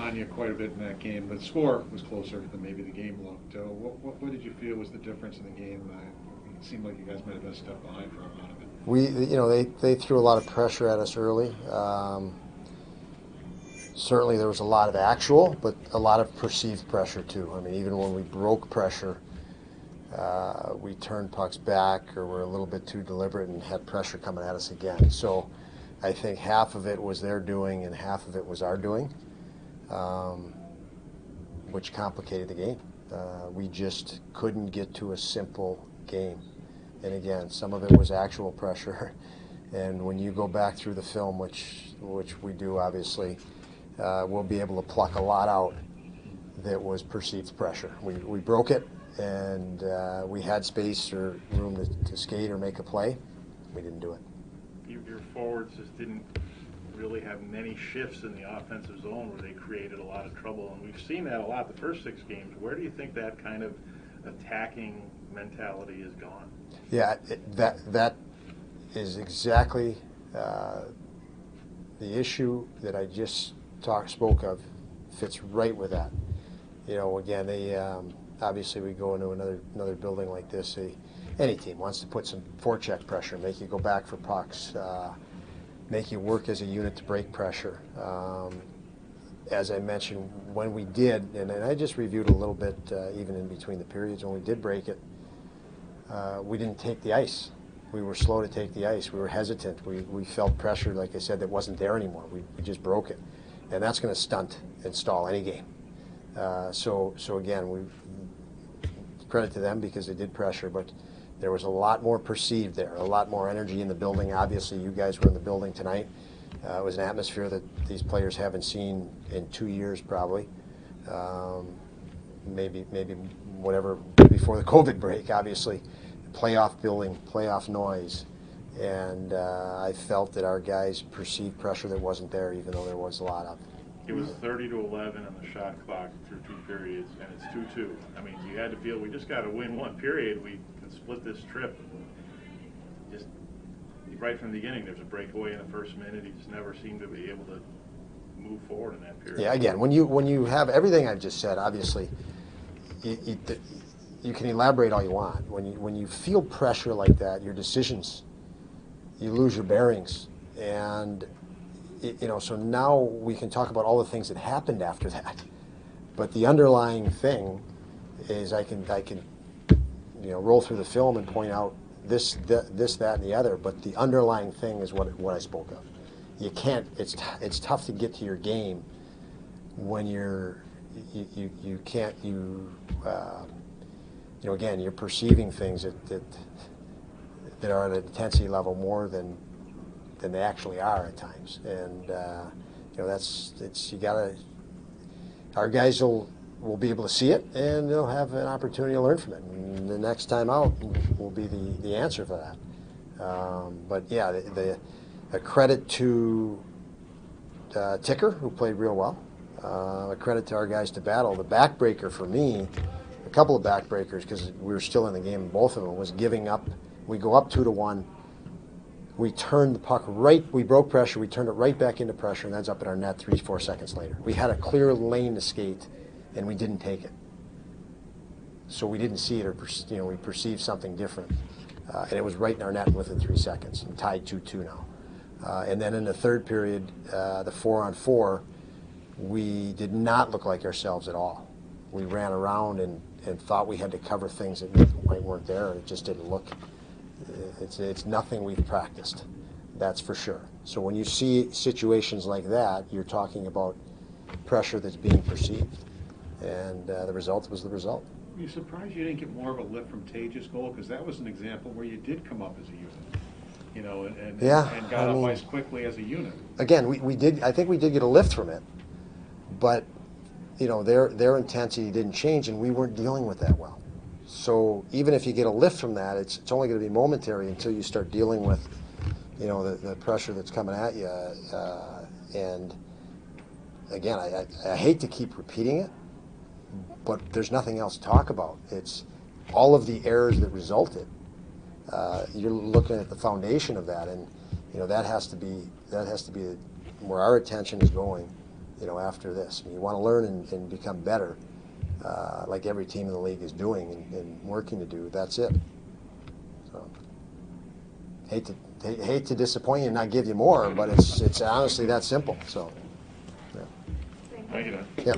on you quite a bit in that game. The score was closer than maybe the game looked. What did you feel was the difference in the game? It seemed like you guys might have been a step behind for a lot of it. They threw a lot of pressure at us early. Certainly there was a lot of actual, but a lot of perceived pressure too. I mean, even when we broke pressure, we turned pucks back or were a little bit too deliberate and had pressure coming at us again. So I think half of it was their doing and half of it was our doing, which complicated the game. We just couldn't get to a simple game. And again, some of it was actual pressure. And when you go back through the film, which we do obviously, we'll be able to pluck a lot out that was perceived pressure. We broke it, and we had space or room to skate or make a play. We didn't do it. Your forwards just didn't really have many shifts in the offensive zone where they created a lot of trouble, and we've seen that a lot the first 6 games. Where do you think that kind of attacking mentality is gone? Yeah, that is exactly the issue that I just spoke of. Fits right with that. Again, they obviously we go into another building like this. Any team wants to put some forecheck pressure, make you go back for pucks, make you work as a unit to break pressure. As I mentioned, when we did, and I just reviewed a little bit even in between the periods, when we did break it, we didn't take the ice. We were slow to take the ice. We were hesitant. We felt pressure, like I said, that wasn't there anymore. We just broke it. And that's going to stunt and stall any game. So again, we credit to them because they did pressure, but there was a lot more perceived there, a lot more energy in the building. Obviously, you guys were in the building tonight. It was an atmosphere that these players haven't seen in 2 years probably. Maybe whatever before the COVID break, obviously. Playoff building, playoff noise. And I felt that our guys perceived pressure that wasn't there, even though there was a lot of it. It was 30-11 on the shot clock through 2 periods, and it's 2-2. I mean, you had to feel we just got to win 1 period. We can split this trip. Just right from the beginning, there's a breakaway in the first minute. He just never seemed to be able to move forward in that period. Yeah, again, when you have everything I've just said, obviously, you can elaborate all you want. When you feel pressure like that, your decisions, you lose your bearings, and so now we can talk about all the things that happened after that. But the underlying thing is I can roll through the film and point out this, that, and the other. But the underlying thing is what I spoke of. You can't. It's tough to get to your game when you can't. Again, you're perceiving things that are at an intensity level more than they actually are at times, and you gotta. Our guys will be able to see it, and they'll have an opportunity to learn from it. And the next time out will be the answer for that. But yeah, a credit to Ticker, who played real well. A credit to our guys to battle. The backbreaker for me, a couple of backbreakers, because we were still in the game. Both of them was giving up. We go up 2-1. We turned the puck we broke pressure, we turned it right back into pressure, and that's up in our net 3-4 seconds later. We had a clear lane to skate, and we didn't take it. So we didn't see it, or we perceived something different. And it was right in our net within 3 seconds, and tied 2-2 now. And then in the third period, the 4-on-4, we did not look like ourselves at all. We ran around and thought we had to cover things that weren't there, and it just didn't look. It's nothing we've practiced, that's for sure. So when you see situations like that, you're talking about pressure that's being perceived, and the result was the result. Are you surprised you didn't get more of a lift from Tage's goal? Because that was an example where you did come up as a unit, and got up ice quickly as a unit. Again, we did. I think we did get a lift from it, but their intensity didn't change, and we weren't dealing with that well. So even if you get a lift from that, it's only going to be momentary until you start dealing with, the pressure that's coming at you. And again, I hate to keep repeating it, but there's nothing else to talk about. It's all of the errors that resulted. You're looking at the foundation of that, and that has to be where our attention is going. after this. I mean, you want to learn and become better, like every team in the league is doing and working to do. That's it. So, hate to disappoint you and not give you more, but it's honestly that simple. So, yeah. Thank you, Dan. Yeah.